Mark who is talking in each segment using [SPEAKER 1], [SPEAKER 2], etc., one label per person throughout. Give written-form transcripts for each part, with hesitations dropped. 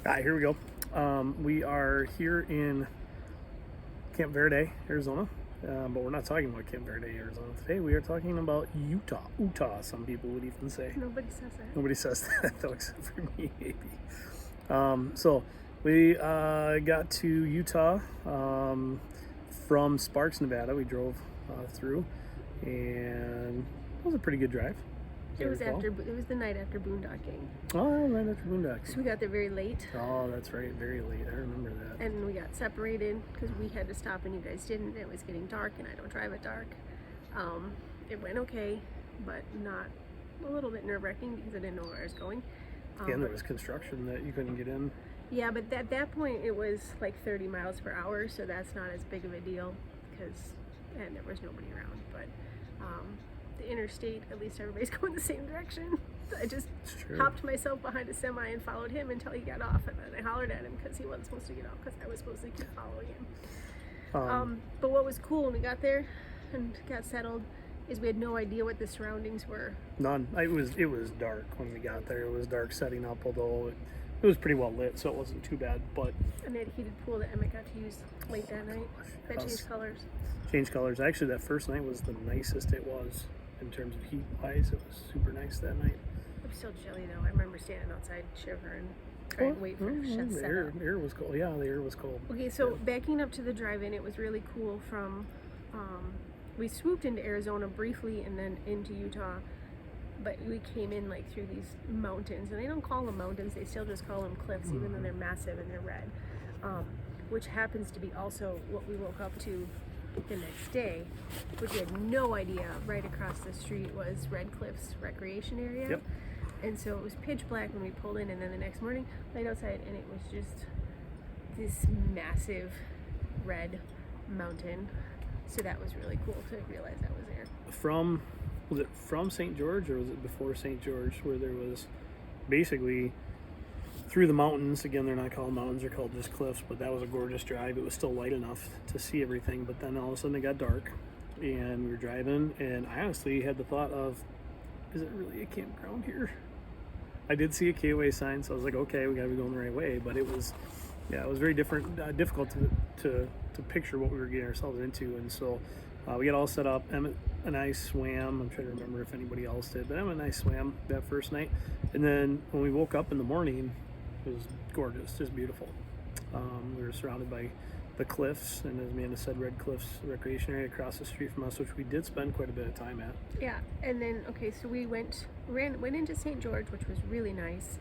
[SPEAKER 1] All right, here we go. We are here in Camp Verde, Arizona, but we're not talking about Camp Verde, Arizona today. We are talking about Utah, some people would even say.
[SPEAKER 2] Nobody says that.
[SPEAKER 1] Nobody says that, though, except for me, maybe. So we got to Utah from Sparks, Nevada. We drove through, and it was a pretty good drive.
[SPEAKER 2] It was the night after boondocking.
[SPEAKER 1] Oh, right after boondocking.
[SPEAKER 2] So we got there very late.
[SPEAKER 1] Oh, that's right, very late. I remember that.
[SPEAKER 2] And we got separated because we had to stop and you guys didn't. It was getting dark and I don't drive at dark. It went okay, but not a little bit nerve-wracking because I didn't know where I was going.
[SPEAKER 1] And there was construction that you couldn't get in.
[SPEAKER 2] Yeah, but at that point it was like 30 miles per hour, so that's not as big of a deal and there was nobody around. But the interstate, at least everybody's going the same direction. I just hopped myself behind a semi and followed him until he got off, and then I hollered at him because he wasn't supposed to get off because I was supposed to keep following him. But what was cool when we got there and got settled is we had no idea what the surroundings were.
[SPEAKER 1] None. It was dark when we got there. It was dark setting up, although it was pretty well lit, so it wasn't too bad. But
[SPEAKER 2] and they had a heated pool that Emma got to use late that night. That changed colors.
[SPEAKER 1] Changed colors. Actually, that first night was the nicest it was in terms of heat wise. It was super nice that night.
[SPEAKER 2] It was still chilly though. I remember standing outside shivering, trying to wait for the shut set up.
[SPEAKER 1] The air was cold. Yeah, the air was cold.
[SPEAKER 2] Okay, so backing up to the drive-in, it was really cool. We swooped into Arizona briefly and then into Utah, but we came in like through these mountains, and they don't call them mountains, they still just call them cliffs, even though they're massive and they're red, which happens to be also what we woke up to the next day, which we had no idea. Right across the street was Red Cliffs Recreation Area.
[SPEAKER 1] Yep.
[SPEAKER 2] And so it was pitch black when we pulled in, and then the next morning light outside and it was just this massive red mountain. So that was really cool to realize that was there.
[SPEAKER 1] Was it from St. George or was it before St. George, where there was basically through the mountains? Again, they're not called mountains, they're called just cliffs, but that was a gorgeous drive. It was still light enough to see everything, but then all of a sudden it got dark and we were driving, and I honestly had the thought of, is it really a campground here? I did see a KOA sign, so I was like, okay, we gotta be going the right way, but it was very difficult to picture what we were getting ourselves into. And so we got all set up. Emmett and I swam. I'm trying to remember if anybody else did, but Emmett and I swam that first night. And then when we woke up in the morning, it was gorgeous, just beautiful. We were surrounded by the cliffs, and as Amanda said, Red Cliffs Recreation Area across the street from us, which we did spend quite a bit of time at.
[SPEAKER 2] Yeah, and then so we went into St. George, which was really nice.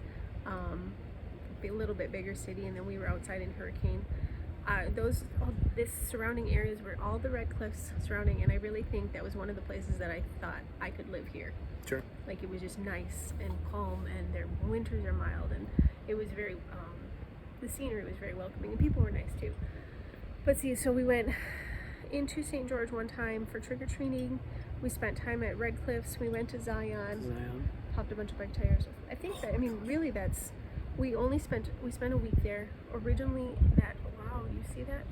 [SPEAKER 2] A little bit bigger city, and then we were outside in Hurricane. This surrounding areas were all the red cliffs surrounding, and I really think that was one of the places that I thought I could live here.
[SPEAKER 1] Sure.
[SPEAKER 2] Like, it was just nice and calm, and their winters are mild, and it was very the scenery was very welcoming, and people were nice too. But so we went into St. George one time for trick-or-treating. We spent time at Red Cliffs. We went to Zion. Popped a bunch of bike tires. I think really we spent a week there. Originally, you see that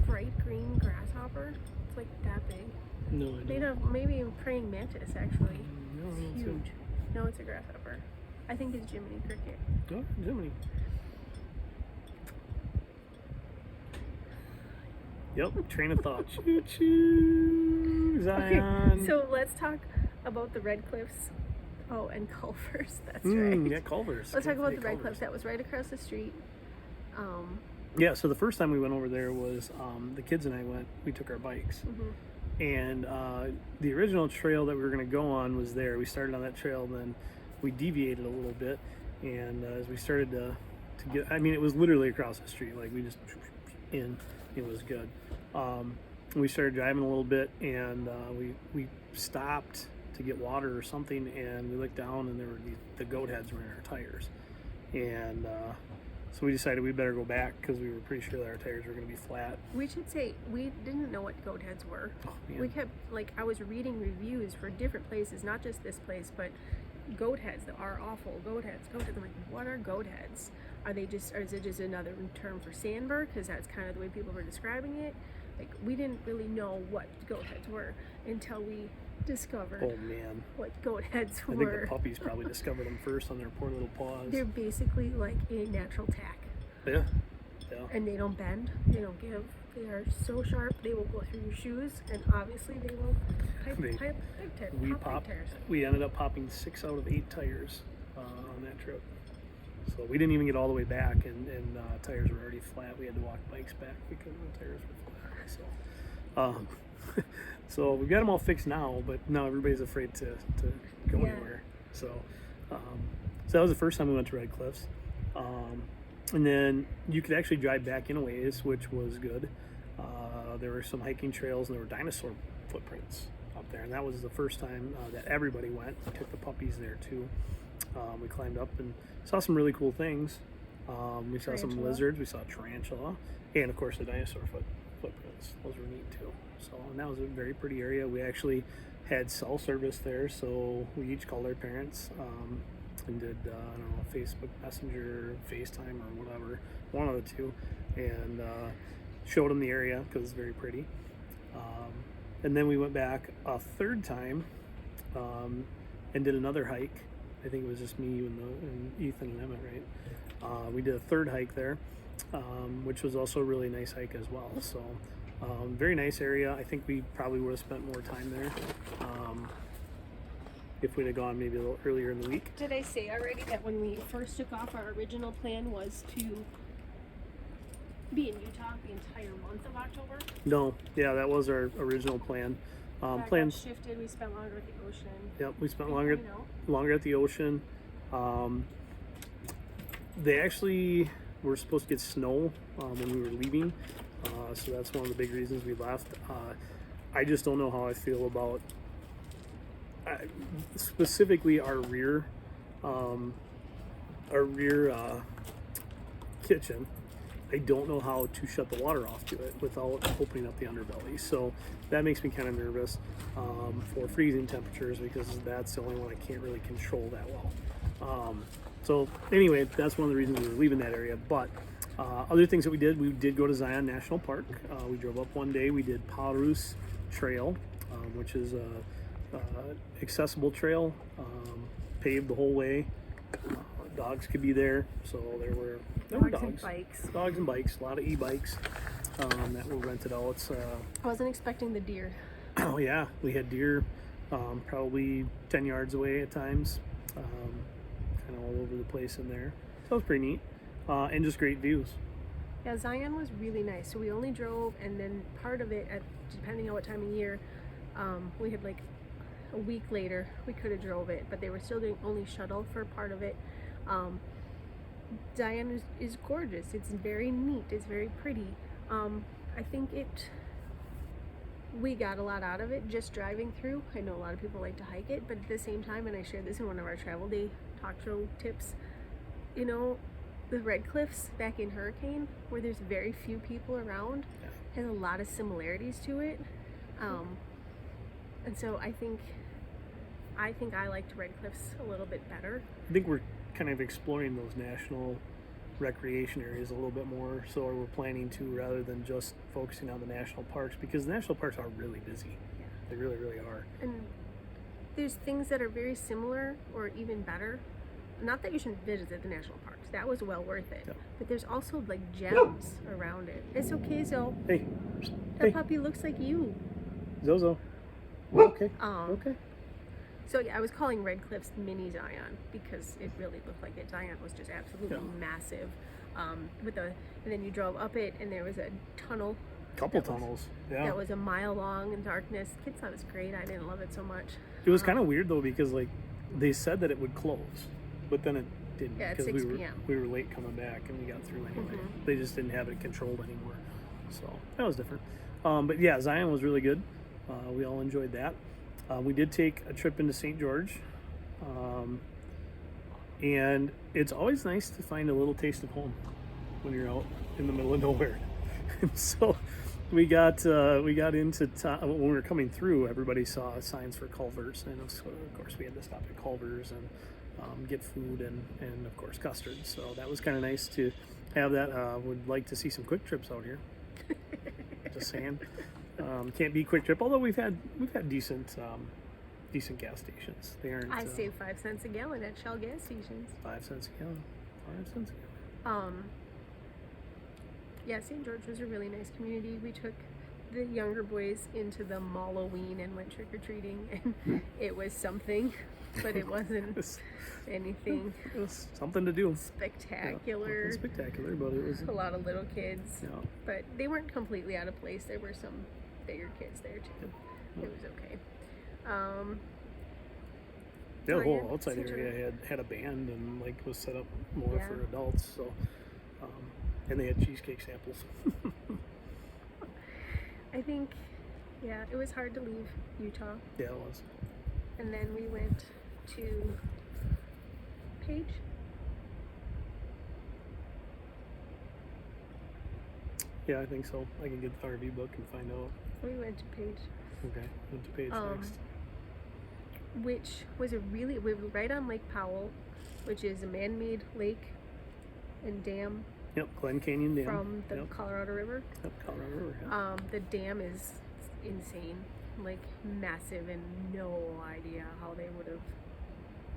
[SPEAKER 2] bright green grasshopper? It's like that big.
[SPEAKER 1] No, I
[SPEAKER 2] made of maybe a praying mantis, actually. It's huge. No, it's a grasshopper. I think it's Jiminy Cricket.
[SPEAKER 1] Oh, Jiminy. Yep, train of thought. Choo choo, Zion.
[SPEAKER 2] Okay, so let's talk about the Red Cliffs. Oh, and Culver's. That's right.
[SPEAKER 1] Yeah, Culver's.
[SPEAKER 2] Let's talk about the Red Cliffs. That was right across the street.
[SPEAKER 1] Yeah, so the first time we went over there was the kids and I went. We took our bikes, and the original trail that we were going to go on was there. We started on that trail, and then we deviated a little bit, and as we started to get, it was literally across the street. Like, we just in. It was good. We started driving a little bit, and we stopped to get water or something, and we looked down, and there were the goat heads were in our tires, and so we decided we better go back because we were pretty sure that our tires were going to be flat.
[SPEAKER 2] We should say we didn't know what goat heads were. We kept, I was reading reviews for different places, not just this place, but goat heads that are awful. Goat heads. I'm like, what are goat heads? Or is it just another term for sandbar? Because that's kind of the way people were describing it. Like, we didn't really know what goat heads were until we discovered
[SPEAKER 1] Oh man,
[SPEAKER 2] what goat heads
[SPEAKER 1] I think
[SPEAKER 2] were.
[SPEAKER 1] the puppies probably discovered them first on their poor little paws.
[SPEAKER 2] They're basically like a natural tack.
[SPEAKER 1] Yeah.
[SPEAKER 2] And they don't bend, they don't give. They are so sharp, they will go through your shoes, and obviously they will pop tires.
[SPEAKER 1] We ended up popping 6 out of 8 tires on that trip. So we didn't even get all the way back, and tires were already flat. We had to walk bikes back because the tires were flat. So, so we've got them all fixed now, but now everybody's afraid to go anywhere. So, so that was the first time we went to Red Cliffs. And then you could actually drive back in a ways, which was good. There were some hiking trails, and there were dinosaur footprints up there. And that was the first time that everybody went. We took the puppies there too. We climbed up and saw some really cool things. We saw some lizards. We saw tarantula, and of course the dinosaur footprints. Those were neat too. So, and that was a very pretty area. We actually had cell service there, so we each called our parents. And did, I don't know, Facebook Messenger, FaceTime, or whatever, one of the two, and showed them the area because it's very pretty. And then we went back a third time and did another hike. I think it was just me and Ethan and Emmett, right? We did a third hike there, which was also a really nice hike as well. So, very nice area. I think we probably would have spent more time there. If we'd have gone maybe a little earlier in the week.
[SPEAKER 2] Did I say already that when we first took off, our original plan was to be in Utah the entire month of October?
[SPEAKER 1] No, yeah, that was our original plan.
[SPEAKER 2] Plans shifted. We spent longer at the ocean.
[SPEAKER 1] Yep, we spent longer at the ocean. They actually were supposed to get snow when we were leaving, so that's one of the big reasons we left. I just don't know how I feel about specifically our rear kitchen. I don't know how to shut the water off to it without opening up the underbelly, so that makes me kind of nervous for freezing temperatures, because that's the only one I can't really control that well. So anyway, that's one of the reasons we were leaving that area. But other things that we did go to Zion National Park. We drove up one day. We did Paulus Trail, which is a accessible trail, paved the whole way. Dogs could be there, so there were dogs
[SPEAKER 2] and bikes.
[SPEAKER 1] Dogs and bikes, a lot of e-bikes that were rented out.
[SPEAKER 2] I wasn't expecting the deer.
[SPEAKER 1] Oh yeah, we had deer probably 10 yards away at times, kind of all over the place in there. So it was pretty neat, and just great views.
[SPEAKER 2] Yeah, Zion was really nice. So we only drove, and then part of it, depending on what time of year, we had like a week later we could have drove it, but they were still doing only shuttle for part of it. Zion is gorgeous. It's very neat. It's very pretty. I think we got a lot out of it just driving through. I know a lot of people like to hike it, but at the same time, and I shared this in one of our travel day talk show tips, you know, the Red Cliffs back in Hurricane, where there's very few people around, has a lot of similarities to it. And so I think I liked Red Cliffs a little bit better.
[SPEAKER 1] I think we're kind of exploring those national recreation areas a little bit more, so we're planning to, rather than just focusing on the national parks, because the national parks are really busy.
[SPEAKER 2] Yeah.
[SPEAKER 1] They really, really are.
[SPEAKER 2] And there's things that are very similar or even better. Not that you shouldn't visit the national parks. That was well worth it.
[SPEAKER 1] Yeah.
[SPEAKER 2] But there's also like gems around it. It's okay, Zoe.
[SPEAKER 1] Hey.
[SPEAKER 2] That puppy looks like you.
[SPEAKER 1] Zozo. Okay. Okay.
[SPEAKER 2] So yeah, I was calling Red Cliffs Mini Zion because it really looked like it. Zion was just absolutely massive. And then you drove up it, and there was a tunnel.
[SPEAKER 1] Couple tunnels.
[SPEAKER 2] That was a mile long in darkness. Kids thought it was great. I didn't love it so much.
[SPEAKER 1] It was kind of weird though, because like they said that it would close, but then it didn't.
[SPEAKER 2] Yeah, at
[SPEAKER 1] because
[SPEAKER 2] 6 p.m.
[SPEAKER 1] we were late coming back, and we got through anyway. They just didn't have it controlled anymore, so that was different. But yeah, Zion was really good. We all enjoyed that. We did take a trip into St. George, and it's always nice to find a little taste of home when you're out in the middle of nowhere. And so we got into when we were coming through, everybody saw signs for Culver's, and of course we had to stop at Culver's and get food and of course custard. So that was kind of nice to have that. Would like to see some quick trips out here. Just saying. Can't be Quick Trip, although we've had decent decent gas stations. They aren't.
[SPEAKER 2] I save 5 cents a gallon at Shell gas stations.
[SPEAKER 1] 5 cents a gallon. 5 cents a gallon.
[SPEAKER 2] Yeah, St. George was a really nice community. We took the younger boys into the Malloween and went trick-or-treating, and it was something, but it wasn't anything.
[SPEAKER 1] It was something to do.
[SPEAKER 2] Spectacular.
[SPEAKER 1] Yeah, spectacular, but it was
[SPEAKER 2] a lot of little kids.
[SPEAKER 1] Yeah.
[SPEAKER 2] But they weren't completely out of place. There were some bigger kids there too.
[SPEAKER 1] Yeah.
[SPEAKER 2] It was okay.
[SPEAKER 1] The whole outside area had a band and like was set up more for adults. So, and they had cheesecake samples.
[SPEAKER 2] I think, yeah, it was hard to leave Utah.
[SPEAKER 1] Yeah, it was.
[SPEAKER 2] And then we went to Page.
[SPEAKER 1] Yeah, I think so. I can get the RV book and find out.
[SPEAKER 2] We went to Page.
[SPEAKER 1] Okay, went to Page next.
[SPEAKER 2] Which was we were right on Lake Powell, which is a man-made lake and dam.
[SPEAKER 1] Yep, Glen Canyon Dam.
[SPEAKER 2] From the Colorado River.
[SPEAKER 1] Yep, Colorado River, yeah.
[SPEAKER 2] The dam is insane, like massive, and no idea how they would have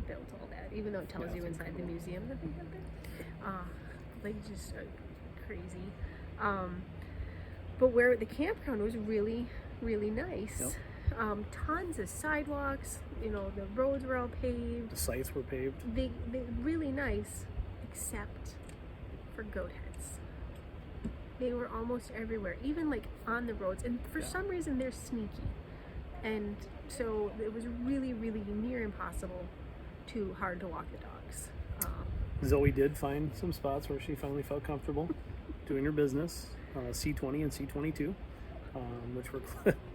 [SPEAKER 2] built all that, even though it tells you inside the museum that they have there. Like just crazy. But where the campground was really, really nice. Yep. Tons of sidewalks, you know, the roads were all paved.
[SPEAKER 1] The sites were paved.
[SPEAKER 2] They really nice, except for goat heads. They were almost everywhere, even like on the roads, and for some reason they're sneaky, and so it was really, really near impossible to hard to walk the dogs.
[SPEAKER 1] Zoe did find some spots where she finally felt comfortable doing her business, C20 and C22, which were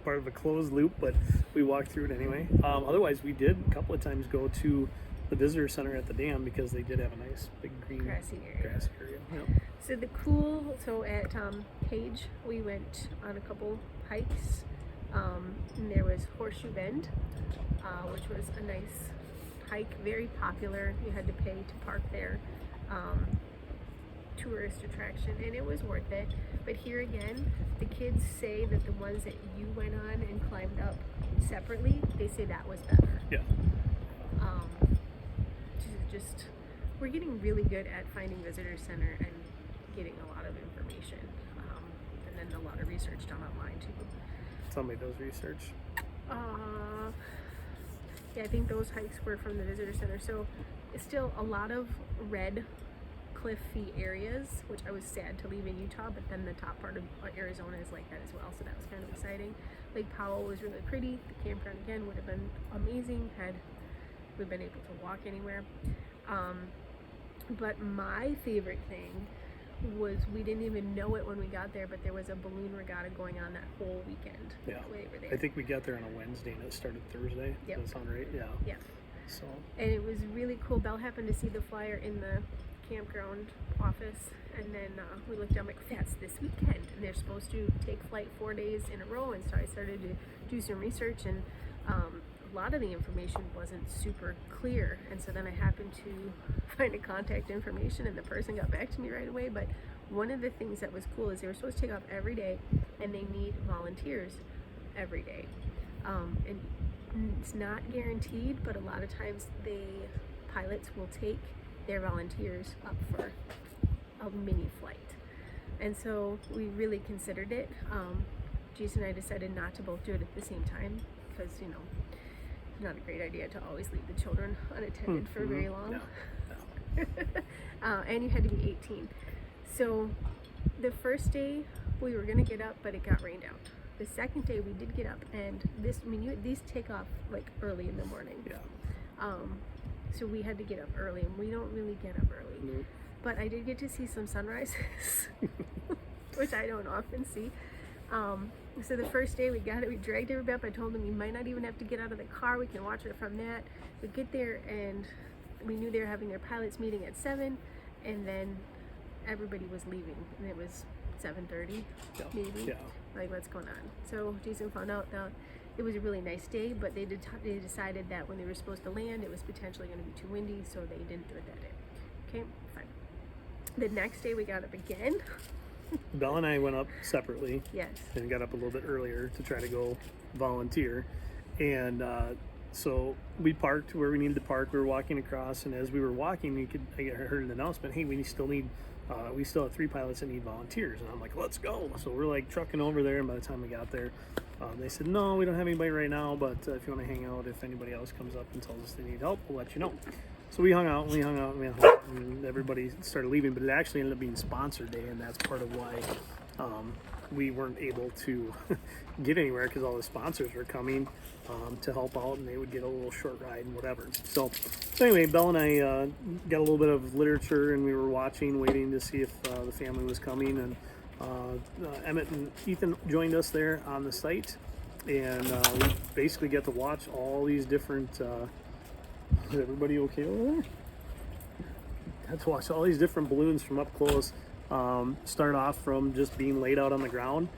[SPEAKER 1] part of a closed loop, but we walked through it anyway. Otherwise, we did a couple of times go to the visitor center at the dam because they did have a nice big green
[SPEAKER 2] grassy area.
[SPEAKER 1] Yep.
[SPEAKER 2] So at Page, we went on a couple hikes, and there was Horseshoe Bend, which was a nice hike, very popular. You had to pay to park there. Tourist attraction, and it was worth it. But here again, the kids say that the ones that you went on and climbed up separately, they say that was better.
[SPEAKER 1] Yeah.
[SPEAKER 2] Just we're getting really good at finding visitor center and getting a lot of information, and then a lot of research done online too.
[SPEAKER 1] Somebody does research.
[SPEAKER 2] Yeah, I think those hikes were from the visitor center. So it's still a lot of red cliffy areas, which I was sad to leave in Utah, but then the top part of Arizona is like that as well, so that was kind of exciting. Lake Powell was really pretty. The campground again would have been amazing had we been able to walk anywhere. But my favorite thing was we didn't even know it when we got there, but there was a balloon regatta going on that whole weekend.
[SPEAKER 1] Yeah,
[SPEAKER 2] we were there.
[SPEAKER 1] I think we got there on a Wednesday and it started Thursday.
[SPEAKER 2] Yep.
[SPEAKER 1] Does that sound right? Yeah.
[SPEAKER 2] Yeah.
[SPEAKER 1] So.
[SPEAKER 2] And it was really cool. Belle happened to see the flyer in the campground office, and then we looked down like, that's this weekend, and they're supposed to take flight 4 days in a row, and so I started to do some research, and a lot of the information wasn't super clear, and so then I happened to find a contact information, and the person got back to me right away. But one of the things that was cool is they were supposed to take off every day, and they need volunteers every day, and it's not guaranteed, but a lot of times pilots will take their volunteers up for a mini flight. And so we really considered it. Jason and I decided not to both do it at the same time because, you know, it's not a great idea to always leave the children unattended for very long. No. And you had to be 18. So the first day we were going to get up, but it got rained out. The second day we did get up, and these take off like early in the morning.
[SPEAKER 1] Yeah.
[SPEAKER 2] So we had to get up early, and we don't really get up early.
[SPEAKER 1] Nope.
[SPEAKER 2] But I did get to see some sunrises, which I don't often see. So the first day we dragged everybody up. I told them you might not even have to get out of the car. We can watch it from that. We get there, and we knew they were having their pilots meeting at 7, and then everybody was leaving, and it was 7:30, maybe. Yeah. Like, what's going on? So Jason found out that it was a really nice day, but they decided that when they were supposed to land, it was potentially going to be too windy, so they didn't do it that day. Okay, fine. The next day we got up again.
[SPEAKER 1] Belle and I went up separately.
[SPEAKER 2] Yes.
[SPEAKER 1] And got up a little bit earlier to try to go volunteer. And So we parked where we needed to park. We were walking across, and as we were walking, I heard an announcement. Hey, we still have 3 pilots that need volunteers. And I'm like, let's go. So we're like trucking over there, and by the time we got there, they said, no, we don't have anybody right now, but if you want to hang out, if anybody else comes up and tells us they need help, we'll let you know. So we hung out, and everybody started leaving, but it actually ended up being sponsor day, and that's part of why we weren't able to get anywhere, because all the sponsors were coming to help out, and they would get a little short ride and whatever. So anyway, Belle and I got a little bit of literature, and we were waiting to see if the family was coming, and Emmett and Ethan joined us there on the site, and we basically get to watch all these different is everybody okay over there? Got to watch all these different balloons from up close. Start off from just being laid out on the ground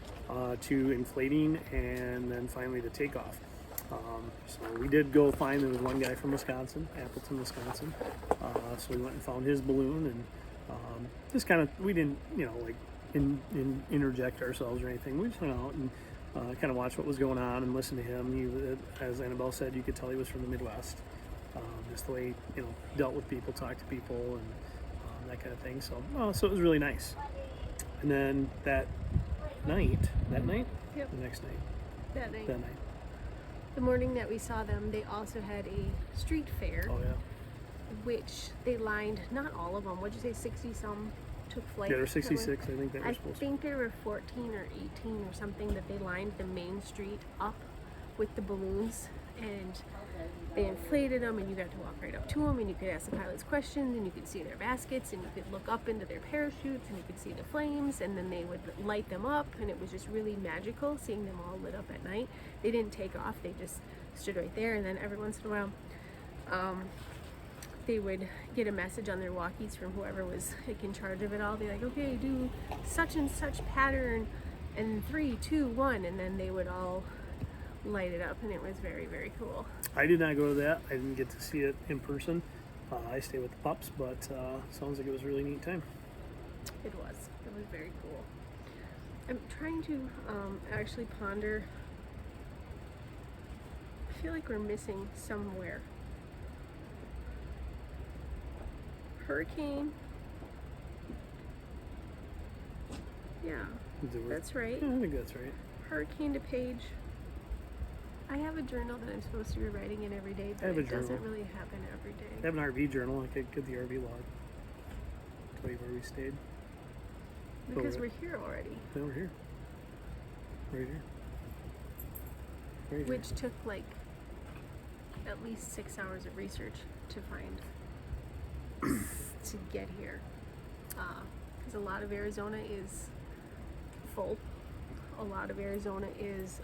[SPEAKER 1] to inflating, and then finally to takeoff. So we did go find, there was one guy from Wisconsin, Appleton, Wisconsin. So we went and found his balloon, and just kind of, we didn't, interject ourselves or anything. We just hung out and kind of watched what was going on and listened to him. He, as Annabelle said, you could tell he was from the Midwest. Just the way, dealt with people, talked to people, and that kind of thing. So it was really nice. And then that night,
[SPEAKER 2] Yep.
[SPEAKER 1] the next night,
[SPEAKER 2] That night.
[SPEAKER 1] that night.
[SPEAKER 2] The morning that we saw them, they also had a street fair,
[SPEAKER 1] Oh yeah,
[SPEAKER 2] which they lined, not all of them, what'd you say, 60 some took flight?
[SPEAKER 1] yeah, there were 66. I think that
[SPEAKER 2] I
[SPEAKER 1] were supposed to.
[SPEAKER 2] think there were 14 or 18 or something that they lined the main street up with the balloons, and they inflated them, and you got to walk right up to them, and you could ask the pilots questions, and you could see their baskets, and you could look up into their parachutes, and you could see the flames, and then they would light them up, and it was just really magical seeing them all lit up at night. They didn't take off, they just stood right there, and then every once in a while they would get a message on their walkies from whoever was in charge of it all. They're like, okay, do such and such pattern, and 3, 2, 1, and then they would all light it up, and it was very, very cool.
[SPEAKER 1] I did not go to that. I didn't get to see it in person. I stayed with the pups, but sounds like it was a really neat time.
[SPEAKER 2] It was very cool. I'm trying to actually ponder. I feel like we're missing somewhere. Hurricane. Yeah, that's right.
[SPEAKER 1] Yeah, I think that's right.
[SPEAKER 2] Hurricane to Page. I have a journal that I'm supposed to be writing in every day, but it doesn't really happen every day.
[SPEAKER 1] I have an RV journal. I could get the RV log. Tell you where we stayed.
[SPEAKER 2] Because we're here already.
[SPEAKER 1] Yeah, we're here. Right here. Right here.
[SPEAKER 2] Which took like at least 6 hours of research to find to get here. Because a lot of Arizona is full. A lot of Arizona is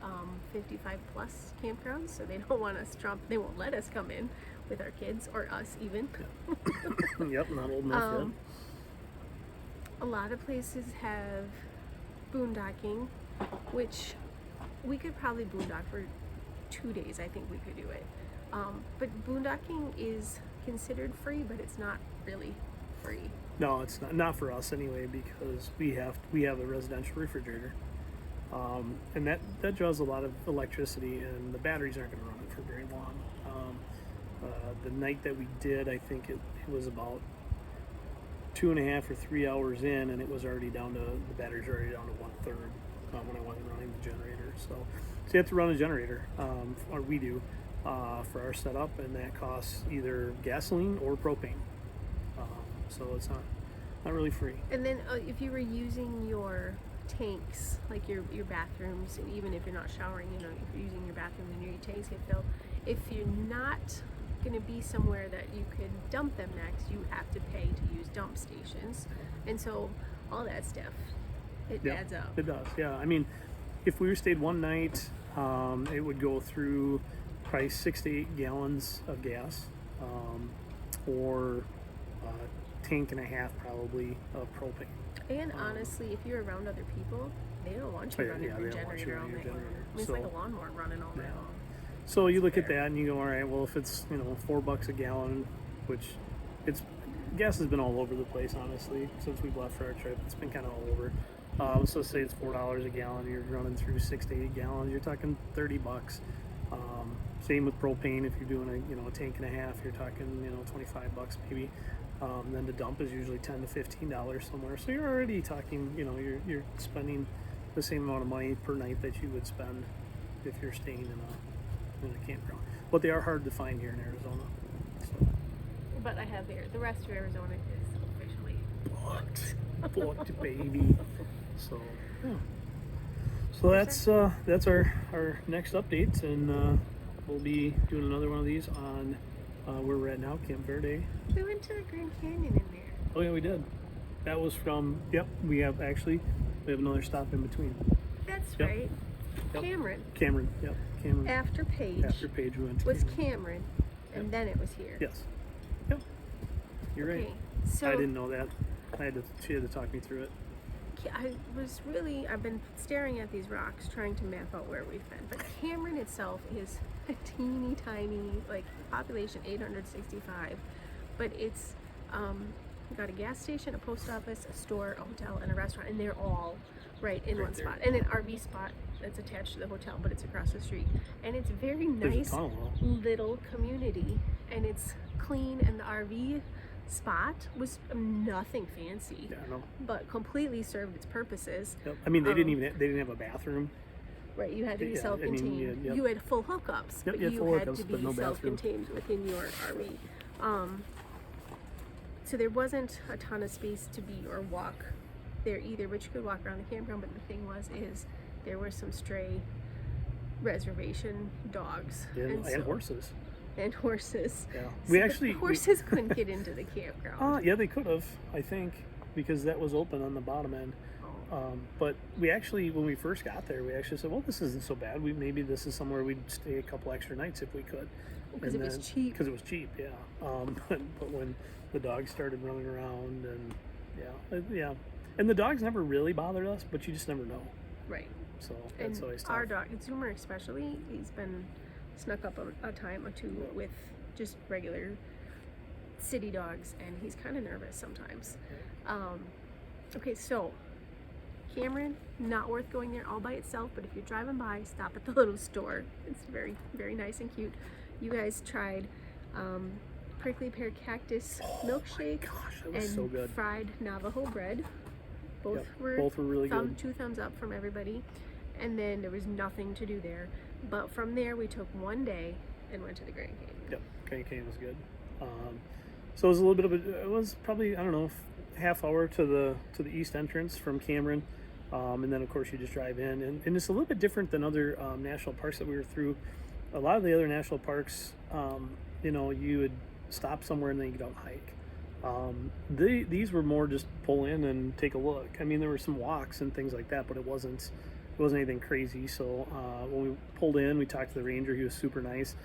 [SPEAKER 2] 55 plus campgrounds, so they don't want us they won't let us come in with our kids, or us even.
[SPEAKER 1] Yep, not old enough yet.
[SPEAKER 2] A lot of places have boondocking, which we could probably boondock for 2 days. I think we could do it. But boondocking is considered free, but it's not really free.
[SPEAKER 1] No, it's not for us anyway, because we have a residential refrigerator. And that draws a lot of electricity, and the batteries aren't going to run it for very long. The night that we did, I think it was about 2.5 or 3 hours in, and it was already down to, the batteries were already down to 1/3 when I wasn't running the generator. So you have to run a generator, or we do, for our setup, and that costs either gasoline or propane. So it's not really free.
[SPEAKER 2] And then if you were using your tanks, like your bathrooms, and even if you're not showering, if you're using your bathrooms and your tanks get filled, if you're not going to be somewhere that you could dump them next, you have to pay to use dump stations. And so all that stuff, it adds up.
[SPEAKER 1] It does, yeah. I mean, if we stayed one night, it would go through probably 6 to 8 gallons of gas, or a tank and a half probably of propane.
[SPEAKER 2] And honestly, if you're around other people, they don't want you running your generator all night long. It's like a lawnmower running all night long.
[SPEAKER 1] So you look at that and you go, all right, well, if it's $4 a gallon, which gas has been all over the place, honestly, since we've left for our trip. It's been kind of all over. So say it's $4 a gallon. You're running through 6 to 8 gallons. You're talking $30. Same with propane. If you're doing a tank and a half, you're talking $25 maybe. Then the dump is usually $10 to $15 somewhere. So you're already talking, you're spending the same amount of money per night that you would spend if you're staying in a campground. But they are hard to find here in Arizona. So.
[SPEAKER 2] But I have the rest of Arizona is officially
[SPEAKER 1] booked, baby. So yeah. So that's our next update, and we'll be doing another one of these on where we're at now, Camp Verde.
[SPEAKER 2] We went to the Grand Canyon in there.
[SPEAKER 1] Oh yeah, we did. That was from. Yep, we have another stop in between.
[SPEAKER 2] That's
[SPEAKER 1] Yep.
[SPEAKER 2] right.
[SPEAKER 1] Yep.
[SPEAKER 2] Cameron.
[SPEAKER 1] Yep, Cameron.
[SPEAKER 2] After Page
[SPEAKER 1] we went to
[SPEAKER 2] was
[SPEAKER 1] Cameron.
[SPEAKER 2] Cameron, and then it was here.
[SPEAKER 1] Yes. Yep. You're
[SPEAKER 2] Okay,
[SPEAKER 1] right.
[SPEAKER 2] so
[SPEAKER 1] I didn't know that. She had to talk me through it.
[SPEAKER 2] I've been staring at these rocks trying to map out where we've been. But Cameron itself is a teeny tiny, like population 865. But it's got a gas station, a post office, a store, a hotel, and a restaurant. And they're all right in one spot. And an RV spot that's attached to the hotel, but it's across the street. And it's very nice little community. And it's clean, and the RV spot was nothing fancy, but completely served its purposes.
[SPEAKER 1] Yep. I mean, they didn't have a bathroom.
[SPEAKER 2] Right, you had to be self-contained.
[SPEAKER 1] Yep.
[SPEAKER 2] You had full hookups, but you had to be self-contained within your RV. So there wasn't a ton of space to be or walk there either, but you could walk around the campground. But the thing is there were some stray reservation dogs
[SPEAKER 1] and horses.
[SPEAKER 2] And horses.
[SPEAKER 1] Yeah,
[SPEAKER 2] the horses couldn't get into the campground.
[SPEAKER 1] Yeah, they could have, I think, because that was open on the bottom end. But we actually, when we first got there, we actually said, well, this isn't so bad. Maybe this is somewhere we'd stay a couple extra nights if we could.
[SPEAKER 2] Because it was cheap.
[SPEAKER 1] Because it was cheap, yeah. But when the dogs started running around, and and the dogs never really bothered us, but you just never know.
[SPEAKER 2] Right.
[SPEAKER 1] So that's always tough.
[SPEAKER 2] Our dog, Zoomer especially, he's been snuck up a time or two with just regular city dogs, and he's kind of nervous sometimes. Okay, so Cameron, not worth going there all by itself, but if you're driving by, stop at the little store. It's very, very nice and cute. You guys tried prickly pear cactus milkshake
[SPEAKER 1] and
[SPEAKER 2] so
[SPEAKER 1] good.
[SPEAKER 2] Fried Navajo bread. Both were
[SPEAKER 1] really good.
[SPEAKER 2] 2 thumbs up from everybody. And then there was nothing to do there. But from there, we took one day and went to the Grand Canyon.
[SPEAKER 1] Yep, Grand Canyon was good. So it was a little bit of it was probably, I don't know, half hour to the east entrance from Cameron. And then, of course, you just drive in. And it's a little bit different than other national parks that we were through. A lot of the other national parks, you would stop somewhere and then you get out and hike. These were more just pull in and take a look. I mean, there were some walks and things like that, but it wasn't anything crazy. So when we pulled in, we talked to the ranger. He was super nice,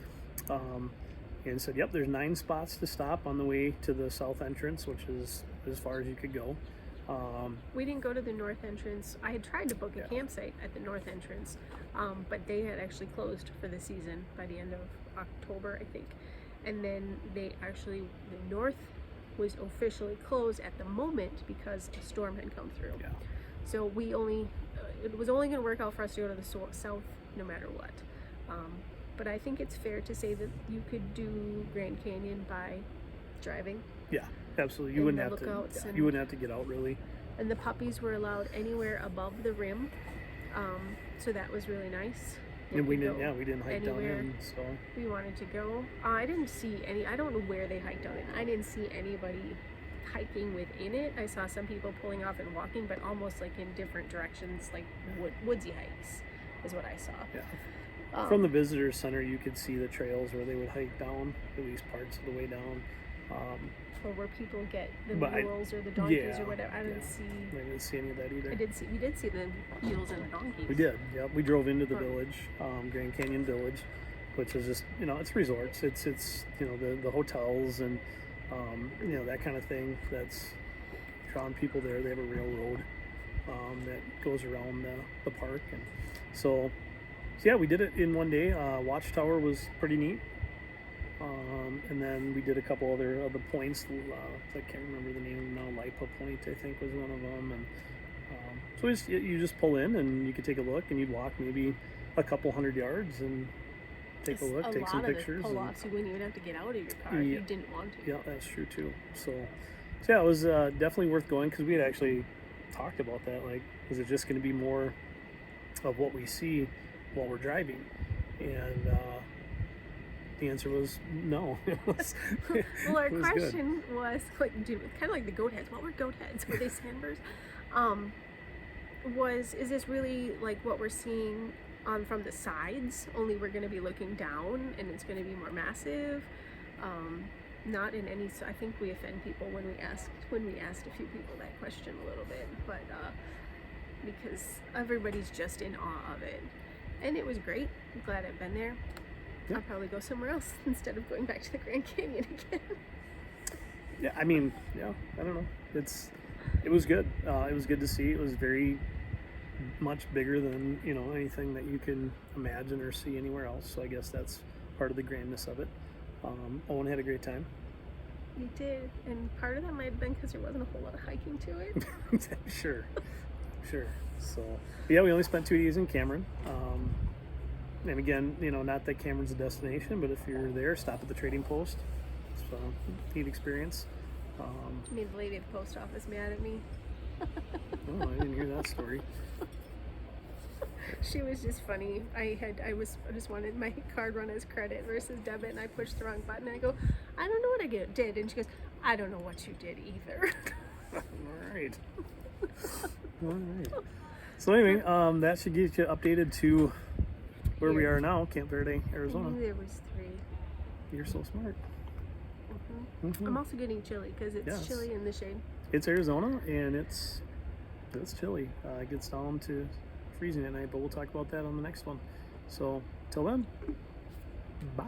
[SPEAKER 1] and said, "Yep, there's 9 spots to stop on the way to the south entrance, which is as far as you could go."
[SPEAKER 2] We didn't go to the north entrance. I had tried to book a campsite at the north entrance, but they had actually closed for the season by the end of October, I think. And then the north was officially closed at the moment because a storm had come through.
[SPEAKER 1] Yeah.
[SPEAKER 2] So it was only going to work out for us to go to the south no matter what. But I think it's fair to say that you could do Grand Canyon by driving.
[SPEAKER 1] Yeah, absolutely. You wouldn't have to get out really.
[SPEAKER 2] And the puppies were allowed anywhere above the rim, so that was really nice.
[SPEAKER 1] And we didn't hike down in, so
[SPEAKER 2] we wanted to go. I didn't see any. I don't know where they hiked down in. I didn't see anybody hiking within it. I saw some people pulling off and walking, but almost like in different directions, like woodsy hikes, is what I saw.
[SPEAKER 1] Yeah. From the visitor center, you could see the trails where they would hike down, at least parts of the way down.
[SPEAKER 2] Or where people get the mules or the donkeys or whatever. I didn't
[SPEAKER 1] see any of that either.
[SPEAKER 2] We did see the mules and the donkeys.
[SPEAKER 1] We did. Yeah, we drove into the village, Grand Canyon Village, which is just it's resorts. It's the hotels and that kind of thing that's drawing people there. They have a railroad that goes around the park, and so yeah, we did it in one day. Watchtower was pretty neat. And then we did a couple other of the points. I can't remember the name now. Lipa Point, I think, was one of them. And so you just pull in and you could take a look, and you'd walk maybe a couple hundred yards and take a look, take some pictures.
[SPEAKER 2] A lot of the pull-offs, you wouldn't even have to get out of your car if you didn't want to.
[SPEAKER 1] Yeah, that's true too. So yeah, it was definitely worth going because we had actually talked about that. Like, is it just going to be more of what we see while we're driving? And the answer was no.
[SPEAKER 2] Well, our question was like, kind of like the goat heads. What were goat heads? Were they sandburs? Is this really like what we're seeing on from the sides? Only we're going to be looking down, and it's going to be more massive. Not in any. I think we offend people when we asked a few people that question a little bit, but because everybody's just in awe of it, and it was great. I'm glad I've been there. Yeah. I'll probably go somewhere else instead of going back to the Grand Canyon again.
[SPEAKER 1] Yeah, I mean, yeah, I don't know. It was good. It was good to see. It was very much bigger than anything that you can imagine or see anywhere else. So I guess that's part of the grandness of it. Owen had a great time.
[SPEAKER 2] You did, and part of that might have been because there wasn't a whole lot of hiking to it.
[SPEAKER 1] Sure. So yeah, we only spent 2 days in Cameron. And again, not that Cameron's a destination, but if you're there, stop at the trading post. It's a neat experience.
[SPEAKER 2] Made the lady at the post office mad at me.
[SPEAKER 1] Oh, I didn't hear that story.
[SPEAKER 2] She was just funny. I just wanted my card run as credit versus debit, and I pushed the wrong button. And I go, I don't know what I did, and she goes, I don't know what you did either.
[SPEAKER 1] All right. So anyway, that should get you updated to where we are now, Camp Verde, Arizona.
[SPEAKER 2] I knew there was 3.
[SPEAKER 1] You're so smart.
[SPEAKER 2] I'm also getting chilly because it's chilly in the shade.
[SPEAKER 1] It's Arizona, and it's chilly. It gets down to freezing at night, but we'll talk about that on the next one. So till then, bye.